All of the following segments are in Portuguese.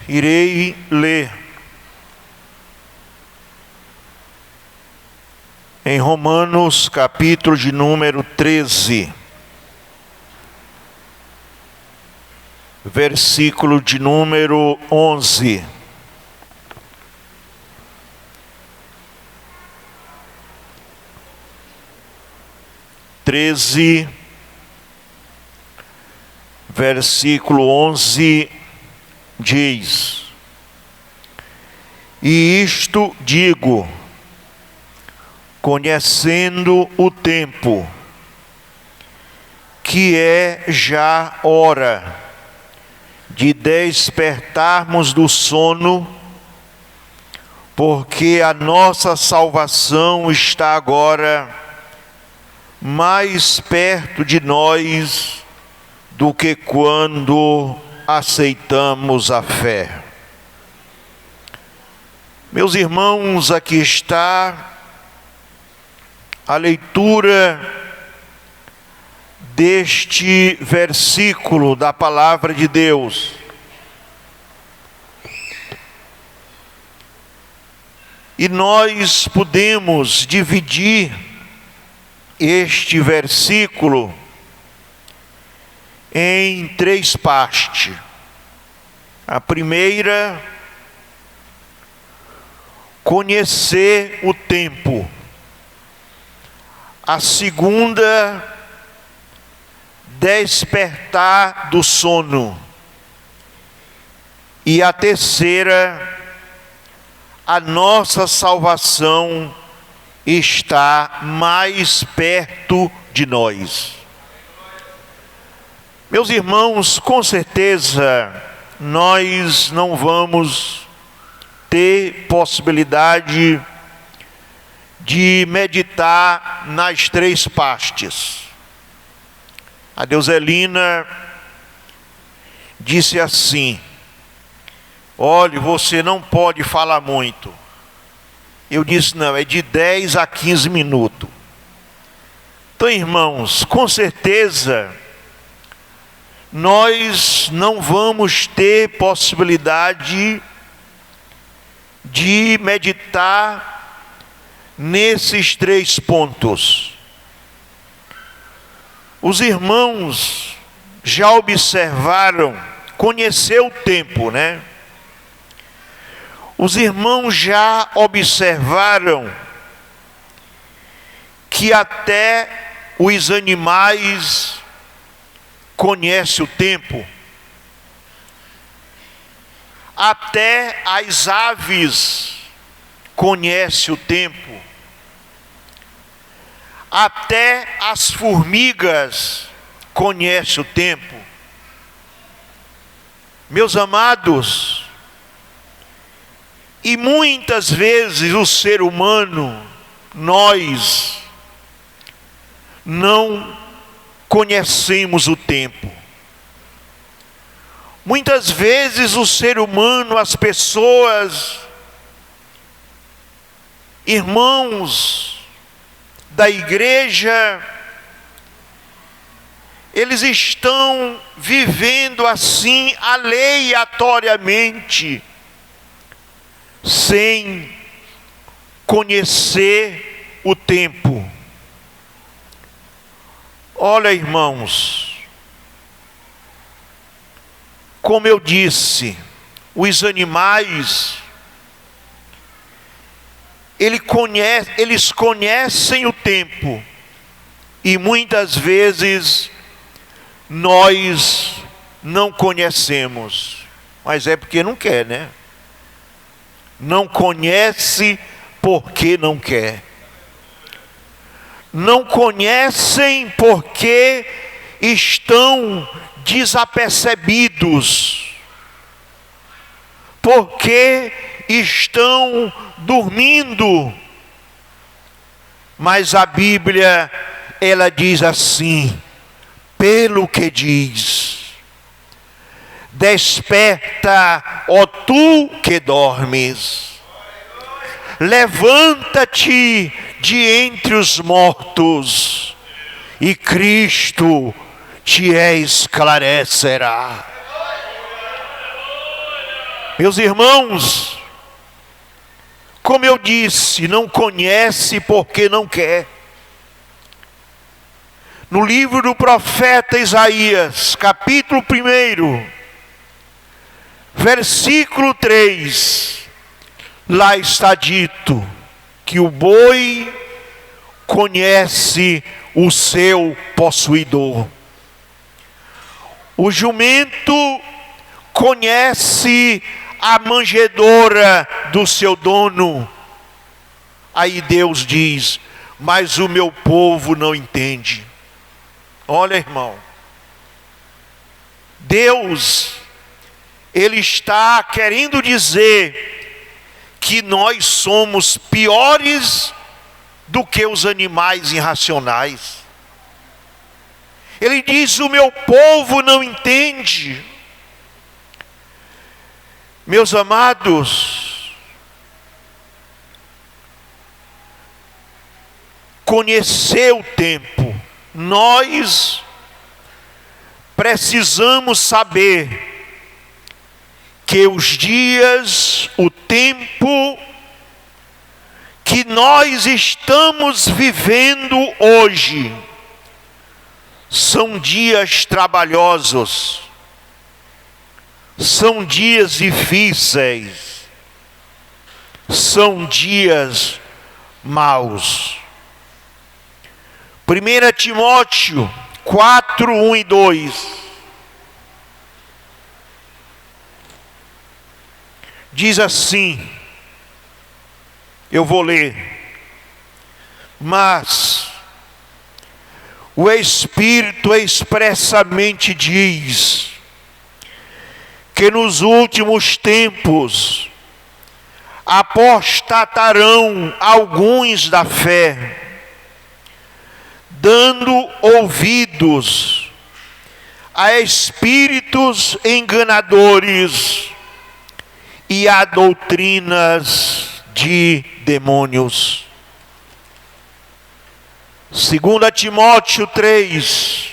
Irei ler em Romanos, capítulo de número 13, versículo de número 11. Versículo 11 diz: E isto digo, conhecendo o tempo, que é já hora de despertarmos do sono, porque a nossa salvação está agora mais perto de nós do que quando aceitamos a fé. Meus irmãos, aqui está a leitura deste versículo da palavra de Deus. E nós podemos dividir este versículo em três partes. A primeira, conhecer o tempo. A segunda, despertar do sono. E a terceira, a nossa salvação está mais perto de nós. Meus irmãos, com certeza nós não vamos ter possibilidade de meditar nas três partes. A Deuselina disse assim: olhe, você não pode falar muito. Eu disse: não, é de 10 a 15 minutos. Então, irmãos, com certeza nós não vamos ter possibilidade de meditar nesses três pontos. Os irmãos já observaram, conhecer o tempo, né? Os irmãos já observaram que até os animais conhecem o tempo. Até as aves conhecem o tempo. Até as formigas conhecem o tempo. Meus amados, e muitas vezes o ser humano, nós não conhecemos o tempo. Muitas vezes o ser humano, as pessoas, irmãos da igreja, eles estão vivendo assim aleatoriamente, sem conhecer o tempo. Olha, irmãos, como eu disse, os animais, eles conhecem o tempo, e muitas vezes nós não conhecemos, mas é porque não quer, né? Não conhece porque não quer. Não conhecem porque estão desapercebidos, porque estão dormindo. Mas a Bíblia, ela diz assim, pelo que diz: desperta, ó tu que dormes, levanta-te de entre os mortos, e Cristo te esclarecerá. Meus irmãos, como eu disse, não conhece porque não quer. No livro do profeta Isaías, capítulo 1, versículo 3, lá está dito que o boi conhece o seu possuidor. O jumento conhece a manjedoura do seu dono. Aí Deus diz: mas o meu povo não entende. Olha, irmão, Deus, Ele está querendo dizer que nós somos piores do que os animais irracionais. Ele diz: o meu povo não entende. Meus amados, conhecer o tempo, nós precisamos saber que os dias, o tempo que nós estamos vivendo hoje, são dias trabalhosos, são dias difíceis, são dias maus. 1 Timóteo 4, 1 e 2 diz assim, eu vou ler: mas o Espírito expressamente diz que nos últimos tempos apostatarão alguns da fé, dando ouvidos a espíritos enganadores e a doutrinas de demônios. 2 Timóteo 3,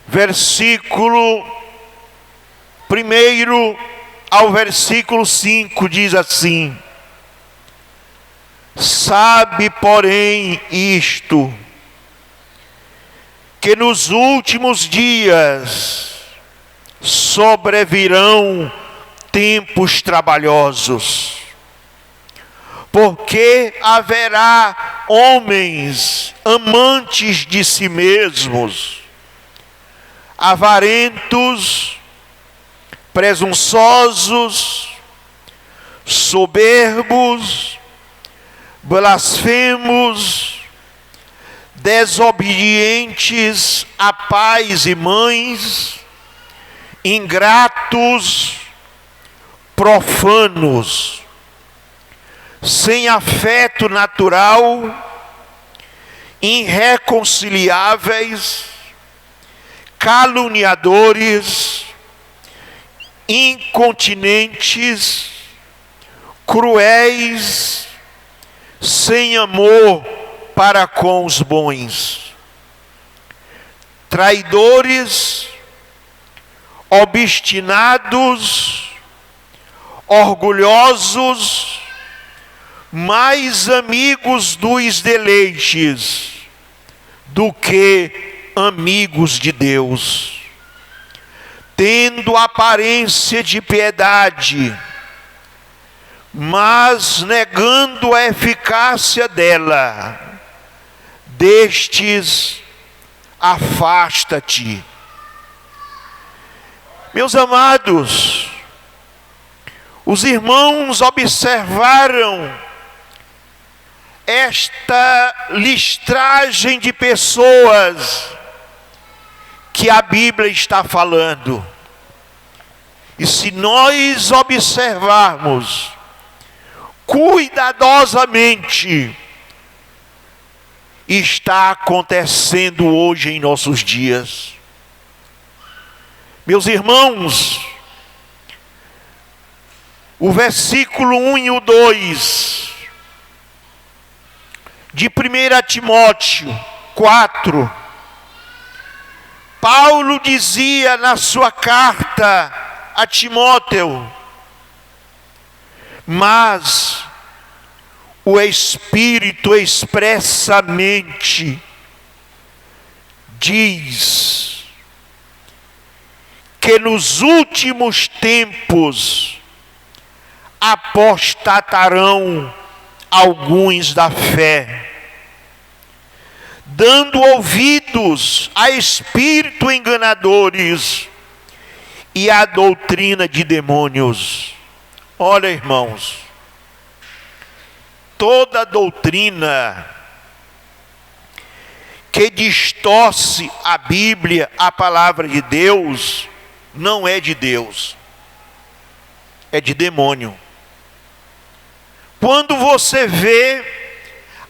versículo 1 ao versículo 5 diz assim: sabe, porém, isto, que nos últimos dias sobrevirão tempos trabalhosos, porque haverá homens amantes de si mesmos, avarentos, presunçosos, soberbos, blasfemos, desobedientes a pais e mães, ingratos, profanos, sem afeto natural, irreconciliáveis, caluniadores, incontinentes, cruéis, sem amor para com os bons, traidores, obstinados, orgulhosos, mais amigos dos deleites do que amigos de Deus, tendo aparência de piedade, mas negando a eficácia dela. Destes afasta-te. Meus amados, os irmãos observaram esta listragem de pessoas que a Bíblia está falando. E se nós observarmos cuidadosamente, está acontecendo hoje em nossos dias. Meus irmãos, o versículo 1 e o 2 de 1 Timóteo 4, Paulo dizia na sua carta a Timóteo, mas o Espírito expressamente diz que nos últimos tempos apostatarão alguns da fé, dando ouvidos a espíritos enganadores e a doutrina de demônios. Olha, irmãos, toda doutrina que distorce a Bíblia, a palavra de Deus, não é de Deus, é de demônio. Quando você vê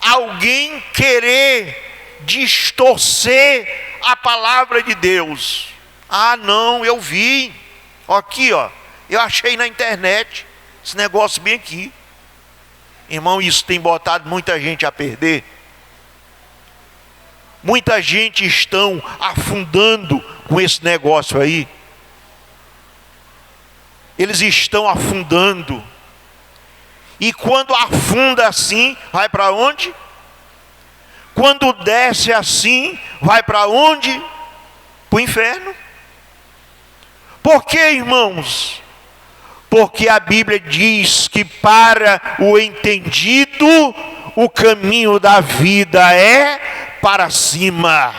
alguém querer distorcer a palavra de Deus, não, eu vi, aqui ó, eu achei na internet, esse negócio bem aqui. Irmão, isso tem botado muita gente a perder. Muita gente estão afundando com esse negócio aí. Eles estão afundando. E quando afunda assim, vai para onde? Quando desce assim, vai para onde? Para o inferno. Por quê, irmãos? Porque a Bíblia diz que para o entendido, o caminho da vida é para cima,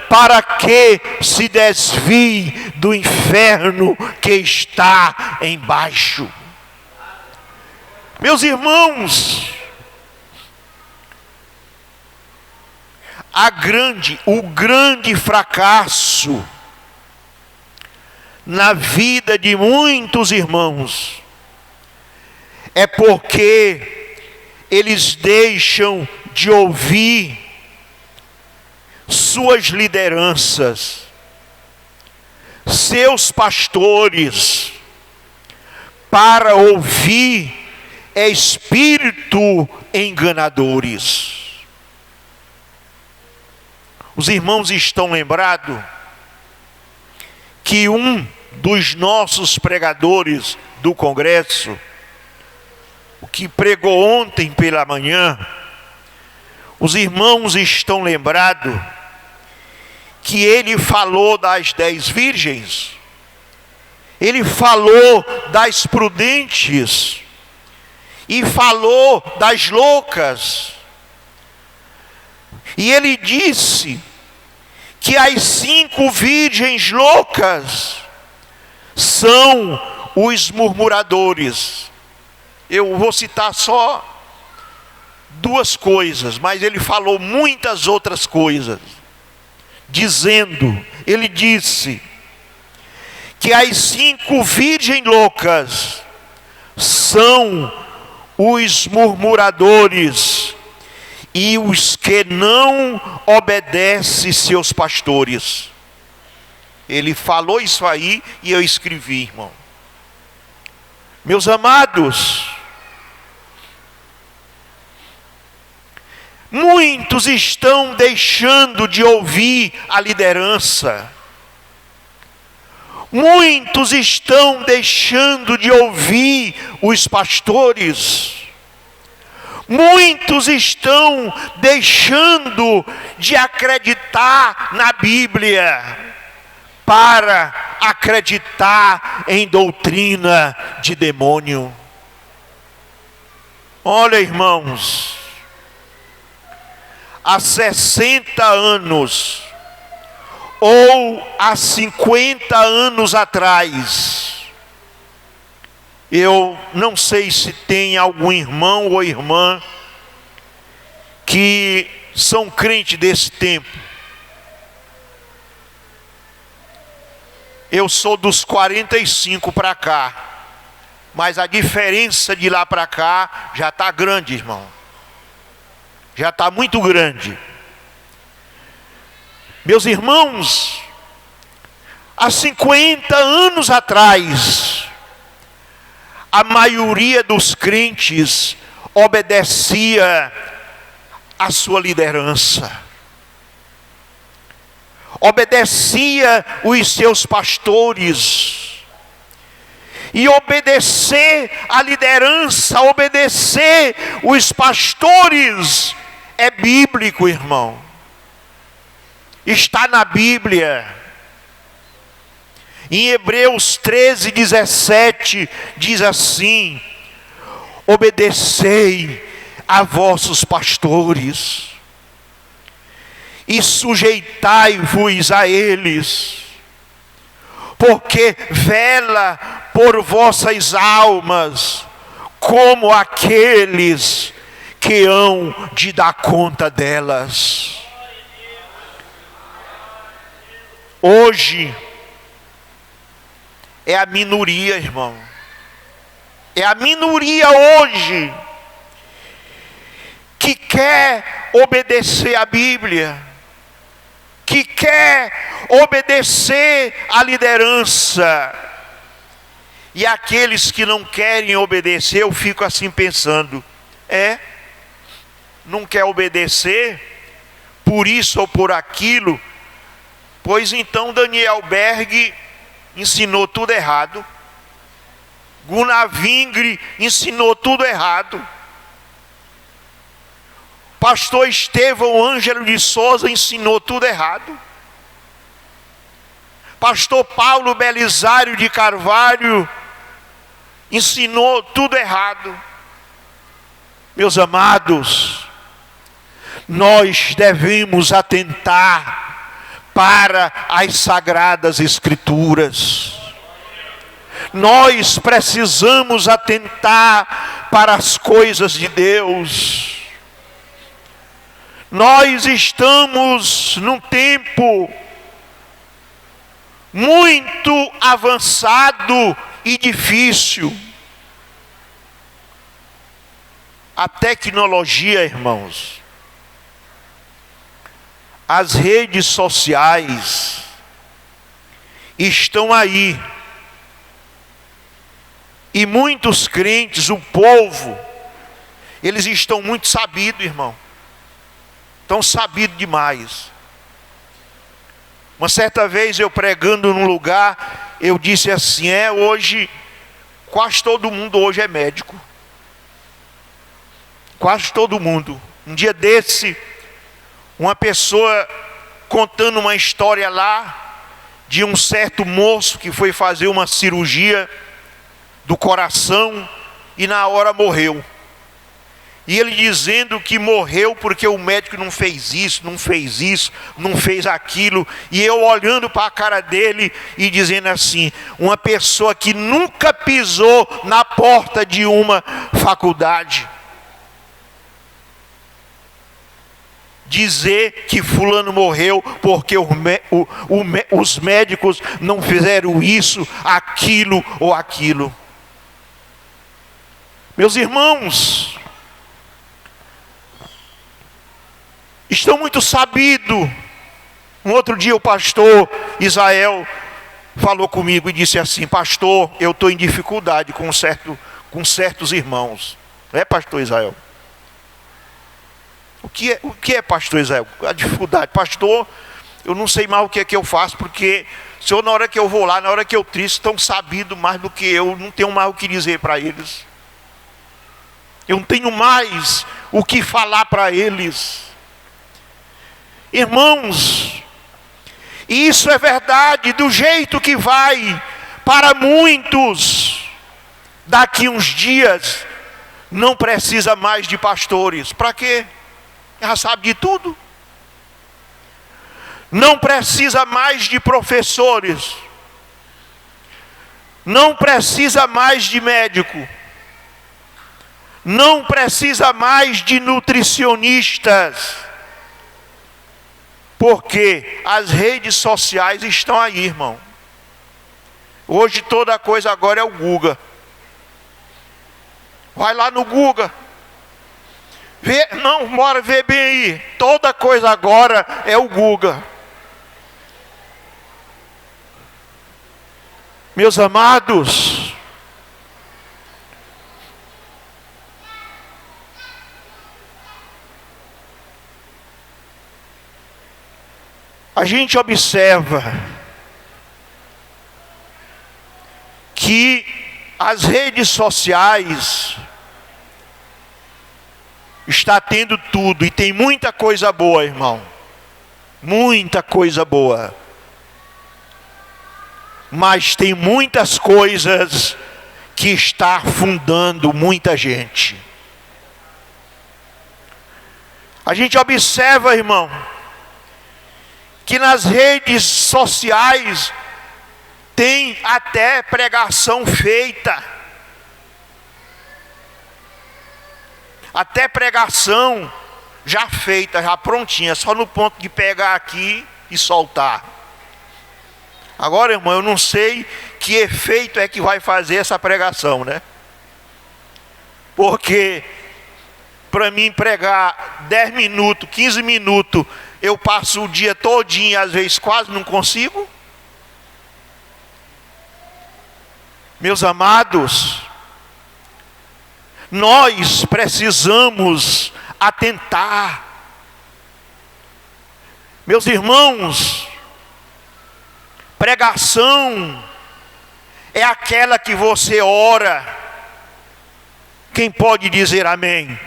para que se desvie do inferno que está embaixo. Meus irmãos, o grande fracasso na vida de muitos irmãos é porque eles deixam de ouvir suas lideranças, seus pastores, para ouvir espíritos enganadores. Os irmãos estão lembrados que um dos nossos pregadores do congresso, o que pregou ontem pela manhã, os irmãos estão lembrados que ele falou das 10 virgens, ele falou das prudentes e falou das loucas, e ele disse que as 5 virgens loucas são os murmuradores. Eu vou citar só 2 coisas, mas ele falou muitas outras coisas, ele disse que as 5 virgens loucas são os murmuradores e os que não obedecem seus pastores. Ele falou isso aí e eu escrevi, irmão. Meus amados, muitos estão deixando de ouvir a liderança. Muitos estão deixando de ouvir os pastores. Muitos estão deixando de acreditar na Bíblia para acreditar em doutrina de demônio. Olha, irmãos, há 60 anos ou há 50 anos atrás, eu não sei se tem algum irmão ou irmã que são crentes desse tempo. Eu sou dos 45 para cá, mas a diferença de lá para cá já está grande, irmão. Já está muito grande. Meus irmãos, há 50 anos atrás, a maioria dos crentes obedecia à sua liderança, obedecia os seus pastores. E obedecer a liderança, obedecer os pastores, é bíblico, irmão. Está na Bíblia. Em Hebreus 13:17 diz assim: obedecei a vossos pastores e sujeitai-vos a eles, porque vela por vossas almas, como aqueles que hão de dar conta delas. Hoje é a minoria, irmão. É a minoria hoje que quer obedecer a Bíblia, que quer obedecer a liderança. E aqueles que não querem obedecer, eu fico assim pensando, não quer obedecer por isso ou por aquilo, pois então Daniel Berg ensinou tudo errado, Gunnar Vingre ensinou tudo errado, pastor Estevão Ângelo de Souza ensinou tudo errado, pastor Paulo Belisário de Carvalho ensinou tudo errado. Meus amados, nós devemos atentar para as sagradas escrituras. Nós precisamos atentar para as coisas de Deus. Nós estamos num tempo muito avançado e difícil. A tecnologia, irmãos, as redes sociais estão aí. E muitos crentes, o povo, eles estão muito sabidos, irmão. Estão sabidos demais. Uma certa vez eu pregando num lugar, eu disse assim, hoje, quase todo mundo hoje é médico. Quase todo mundo. Um dia desse, uma pessoa contando uma história lá, de um certo moço que foi fazer uma cirurgia do coração e na hora morreu. E ele dizendo que morreu porque o médico não fez isso, não fez aquilo. E eu olhando para a cara dele e dizendo assim, uma pessoa que nunca pisou na porta de uma faculdade, dizer que fulano morreu porque os médicos não fizeram isso, aquilo ou aquilo. Meus irmãos, estão muito sabido. Um outro dia o pastor Israel falou comigo e disse assim, pastor, eu estou em dificuldade com certos irmãos. Pastor Israel? O que é, pastor Israel? A dificuldade. Pastor, eu não sei mais o que é que eu faço, porque o senhor, na hora que eu vou lá, na hora que eu tristo, estão sabidos mais do que eu, não tenho mais o que dizer para eles. Eu não tenho mais o que falar para eles. Irmãos, isso é verdade, do jeito que vai para muitos. Daqui uns dias, não precisa mais de pastores. Para quê? Já sabe de tudo. Não precisa mais de professores. Não precisa mais de médico. Não precisa mais de nutricionistas. Porque as redes sociais estão aí, irmão. Hoje toda coisa agora é o Google. Vai lá no Google. Bora ver bem aí. Toda coisa agora é o Google. Meus amados, a A gente observa que as redes sociais está tendo tudo, e tem muita coisa boa, irmão. Muita coisa boa. Mas tem muitas coisas que está afundando muita gente. A gente observa, irmão, que nas redes sociais tem até pregação feita. Até pregação já feita, já prontinha, só no ponto de pegar aqui e soltar. Agora, irmão, eu não sei que efeito é que vai fazer essa pregação, né? Porque para mim pregar 10 minutos, 15 minutos, eu passo o dia todinho, às vezes quase não consigo. Meus amados, nós precisamos atentar. Meus irmãos, pregação é aquela que você ora. Quem pode dizer amém?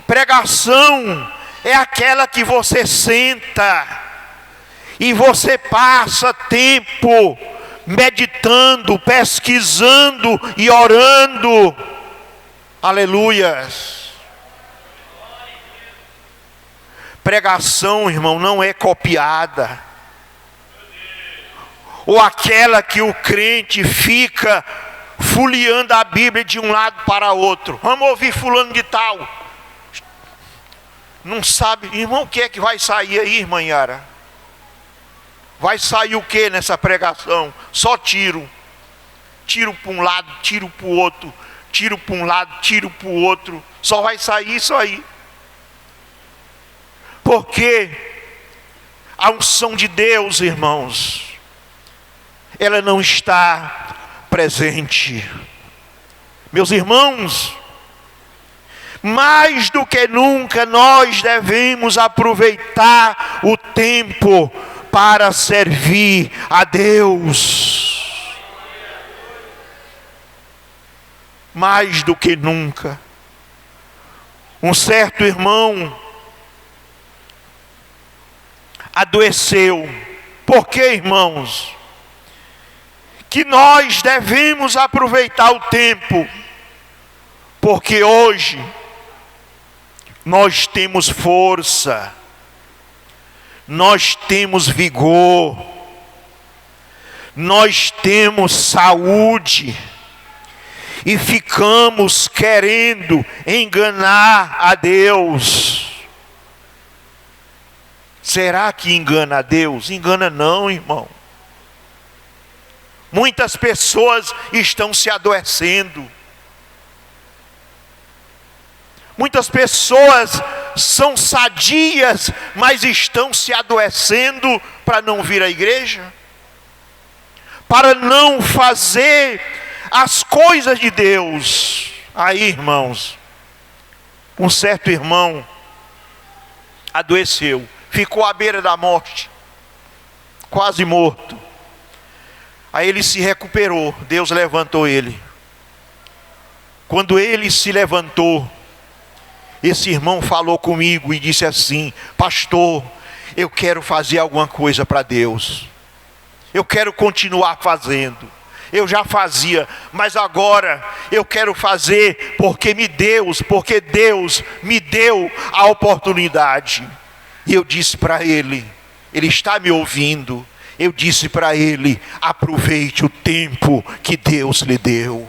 Pregação é aquela que você senta e você passa tempo meditando, pesquisando e orando. Aleluias. Pregação, irmão, não é copiada, ou aquela que o crente fica folheando a Bíblia de um lado para outro. Vamos ouvir fulano de tal. Não sabe, irmão, o que é que vai sair aí, irmã Yara? Vai sair o que nessa pregação? Só tiro. Tiro para um lado, tiro para o outro. Tiro para um lado, tiro para o outro. Só vai sair isso aí. Porque a unção de Deus, irmãos, ela não está presente. Meus irmãos, mais do que nunca nós devemos aproveitar o tempo para servir a Deus. Mais do que nunca. Um certo irmão adoeceu. Por que, irmãos? Que nós devemos aproveitar o tempo, porque hoje nós temos força, nós temos vigor, nós temos saúde, e ficamos querendo enganar a Deus. Será que engana a Deus? Engana não, irmão. Muitas pessoas estão se adoecendo. Muitas pessoas são sadias, mas estão se adoecendo para não vir à igreja, para não fazer as coisas de Deus. Aí, irmãos, um certo irmão adoeceu, ficou à beira da morte, quase morto. Aí ele se recuperou, Deus levantou ele. Quando ele se levantou, esse irmão falou comigo e disse assim: pastor, eu quero fazer alguma coisa para Deus. Eu quero continuar fazendo. Eu já fazia, mas agora eu quero fazer porque Deus me deu a oportunidade. E eu disse para ele está me ouvindo. Eu disse para ele: aproveite o tempo que Deus lhe deu.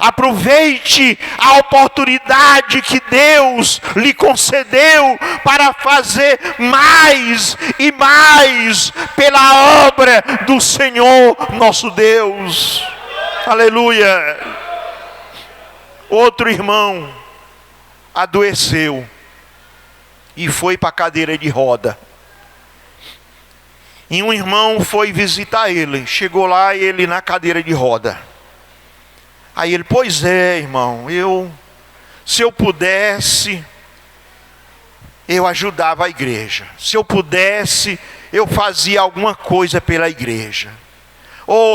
Aproveite a oportunidade que Deus lhe concedeu para fazer mais e mais pela obra do Senhor nosso Deus. Aleluia. Outro irmão adoeceu e foi para a cadeira de roda. E um irmão foi visitar ele. Chegou lá, ele na cadeira de roda. Aí ele: pois é, irmão, se eu pudesse, eu ajudava a igreja. Se eu pudesse, eu fazia alguma coisa pela igreja.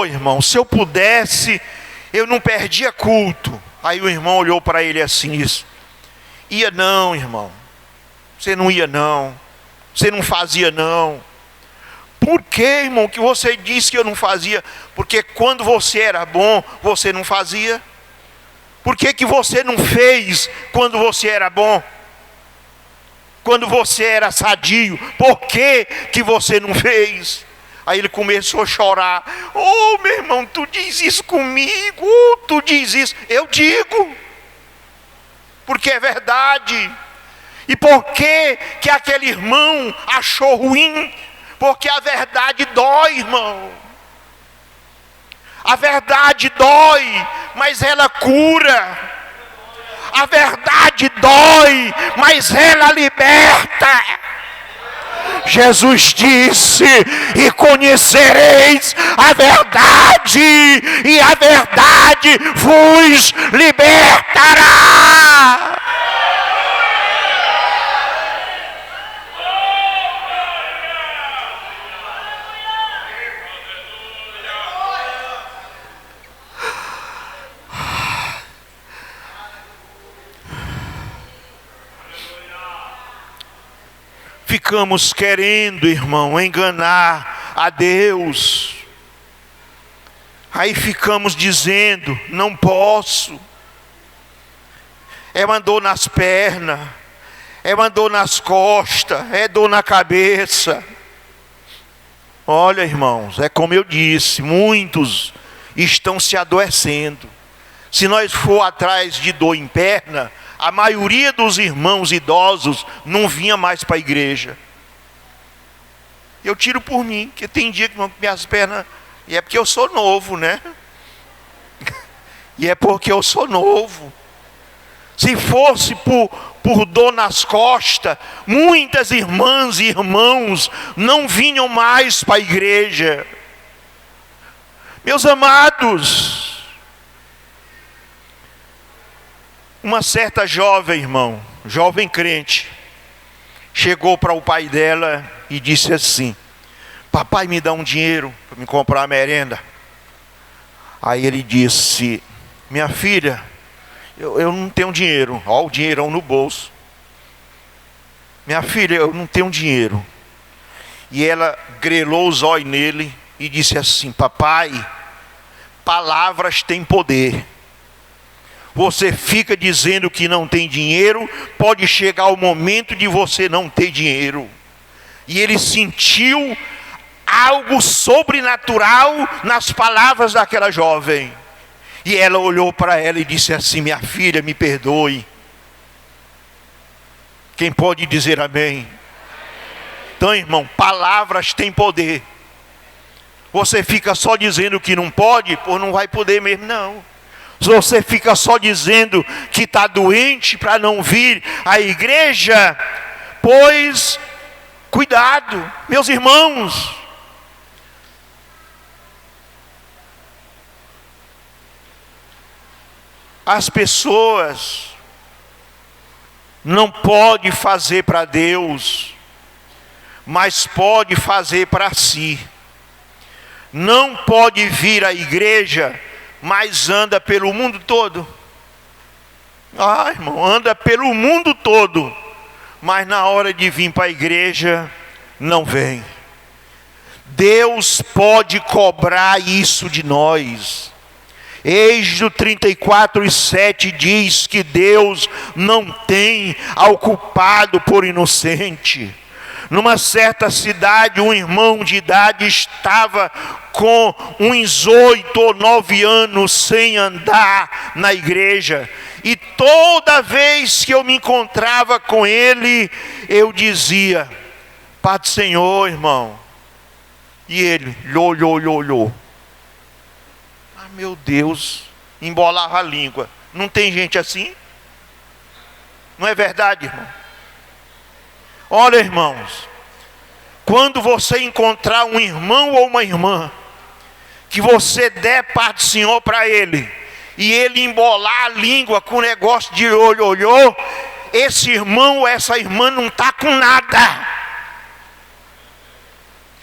Irmão, se eu pudesse, eu não perdia culto. Aí o irmão olhou para ele assim, disse: ia não, irmão. Você não ia não. Você não fazia não. Por que, irmão, que você disse que eu não fazia? Porque quando você era bom, você não fazia. Por que que você não fez quando você era bom? Quando você era sadio, por que que você não fez? Aí ele começou a chorar. Meu irmão, tu diz isso comigo? Tu diz isso? Eu digo. Porque é verdade. E por que que aquele irmão achou ruim? Porque a verdade dói, irmão. A verdade dói, mas ela cura. A verdade dói, mas ela liberta. Jesus disse: e conhecereis a verdade, e a verdade vos libertará. Ficamos querendo, irmão, enganar a Deus. Aí ficamos dizendo: não posso. É uma dor nas pernas, é uma dor nas costas, é dor na cabeça. Olha, irmãos, é como eu disse, muitos estão se adoecendo. Se nós for atrás de dor em perna, a maioria dos irmãos idosos não vinha mais para a igreja. Eu tiro por mim, que tem dia que minhas pernas... E é porque eu sou novo, né? E é porque eu sou novo. Se fosse por dor nas costas, muitas irmãs e irmãos não vinham mais para a igreja. Meus amados, uma certa jovem, irmão, jovem crente, chegou para o pai dela e disse assim: papai, me dá um dinheiro para me comprar a merenda. Aí ele disse: minha filha, eu não tenho dinheiro. Olha o dinheirão no bolso. Minha filha, eu não tenho dinheiro. E ela grelou os olhos nele e disse assim: papai, palavras têm poder. Você fica dizendo que não tem dinheiro, pode chegar o momento de você não ter dinheiro. E ele sentiu algo sobrenatural nas palavras daquela jovem. E ela olhou para ela e disse assim: minha filha, me perdoe. Quem pode dizer amém? Então, irmão, palavras têm poder. Você fica só dizendo que não pode, não vai poder mesmo não. Se você fica só dizendo que está doente para não vir à igreja, pois cuidado, meus irmãos. As pessoas não podem fazer para Deus, mas pode fazer para si. Não pode vir à igreja, mas anda pelo mundo todo. Irmão, anda pelo mundo todo, mas na hora de vir para a igreja, não vem. Deus pode cobrar isso de nós. Êxodo 34:7 diz que Deus não tem ao culpado por inocente. Numa certa cidade, um irmão de idade estava com uns 8 ou 9 anos sem andar na igreja. E toda vez que eu me encontrava com ele, eu dizia: Pai do Senhor, irmão. E ele olhou. Meu Deus, embolava a língua. Não tem gente assim? Não é verdade, irmão? Olha, irmãos, quando você encontrar um irmão ou uma irmã, que você der Pai do Senhor para ele, e ele embolar a língua com o negócio de olhou, esse irmão ou essa irmã não está com nada.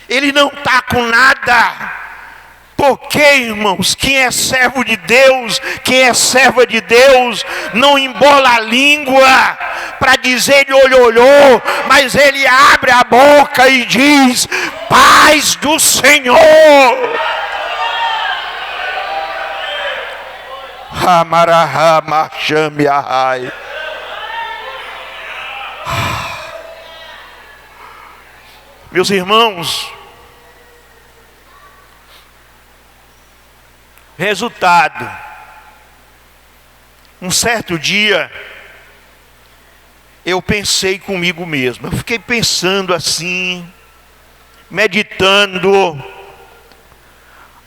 Ele não está com nada. Porque, irmãos, quem é servo de Deus, quem é serva de Deus, não embola a língua para dizer ele olhou, mas ele abre a boca e diz: paz do Senhor. Amarahama chame arrai. Meus irmãos, resultado, um certo dia, eu pensei comigo mesmo, eu fiquei pensando assim, meditando,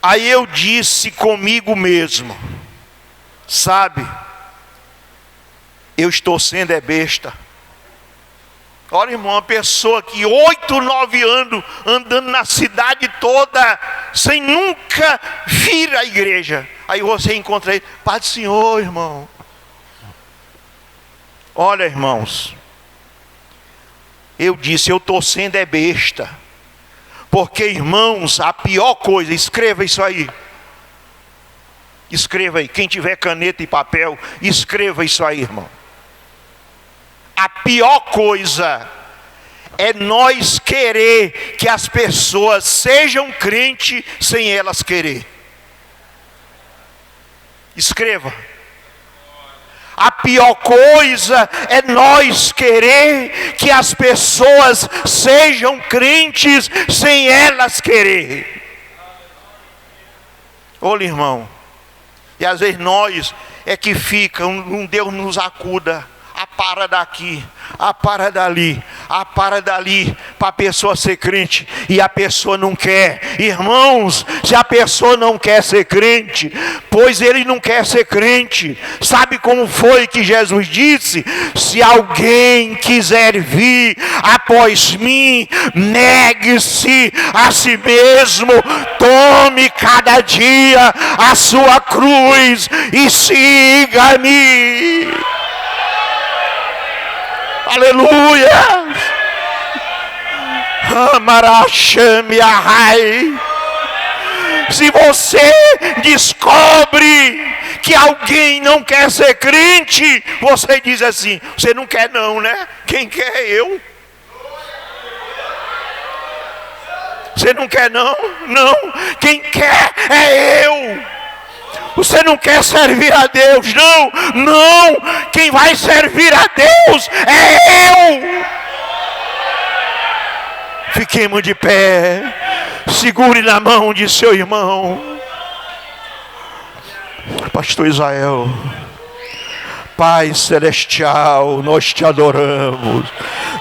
aí eu disse comigo mesmo: sabe, eu estou sendo besta. Olha, irmão, uma pessoa que 8, 9 anos andando na cidade toda, sem nunca vir à igreja. Aí você encontra ele: paz do Senhor, irmão. Olha, irmãos, eu disse, eu estou sendo besta. Porque, irmãos, a pior coisa, escreva isso aí. Escreva aí, quem tiver caneta e papel, escreva isso aí, irmão. A pior coisa é nós querer que as pessoas sejam crentes sem elas querer. Escreva. A pior coisa é nós querer que as pessoas sejam crentes sem elas querer. Olha, irmão, e às vezes nós é que fica, um Deus nos acuda. Para daqui, para dali, para dali, para a pessoa ser crente, e a pessoa não quer. Irmãos, se a pessoa não quer ser crente, pois ele não quer ser crente. Sabe como foi que Jesus disse? Se alguém quiser vir após mim, negue-se a si mesmo, tome cada dia a sua cruz e siga-me. Aleluia! Amarachame arrai. Se você descobre que alguém não quer ser crente, você diz assim: você não quer não, né? Quem quer é eu. Você não quer não? Não. Quem quer é eu. Você não quer servir a Deus? Não, não. Quem vai servir a Deus é eu. Fiquemos de pé. Segure na mão de seu irmão. Pastor Israel. Pai celestial, nós te adoramos.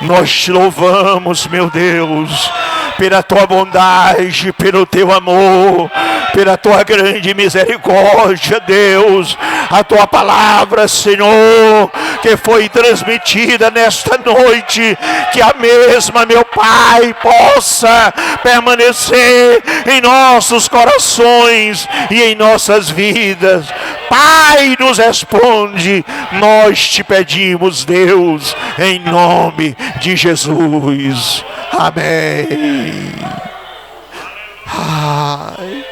Nós te louvamos, meu Deus, pela tua bondade, pelo teu amor, pela tua grande misericórdia, Deus. A tua palavra, Senhor, que foi transmitida nesta noite, que a mesma, meu Pai, possa permanecer em nossos corações e em nossas vidas. Pai, nos responde, nós te pedimos, Deus, em nome de Jesus. Amém. Ai.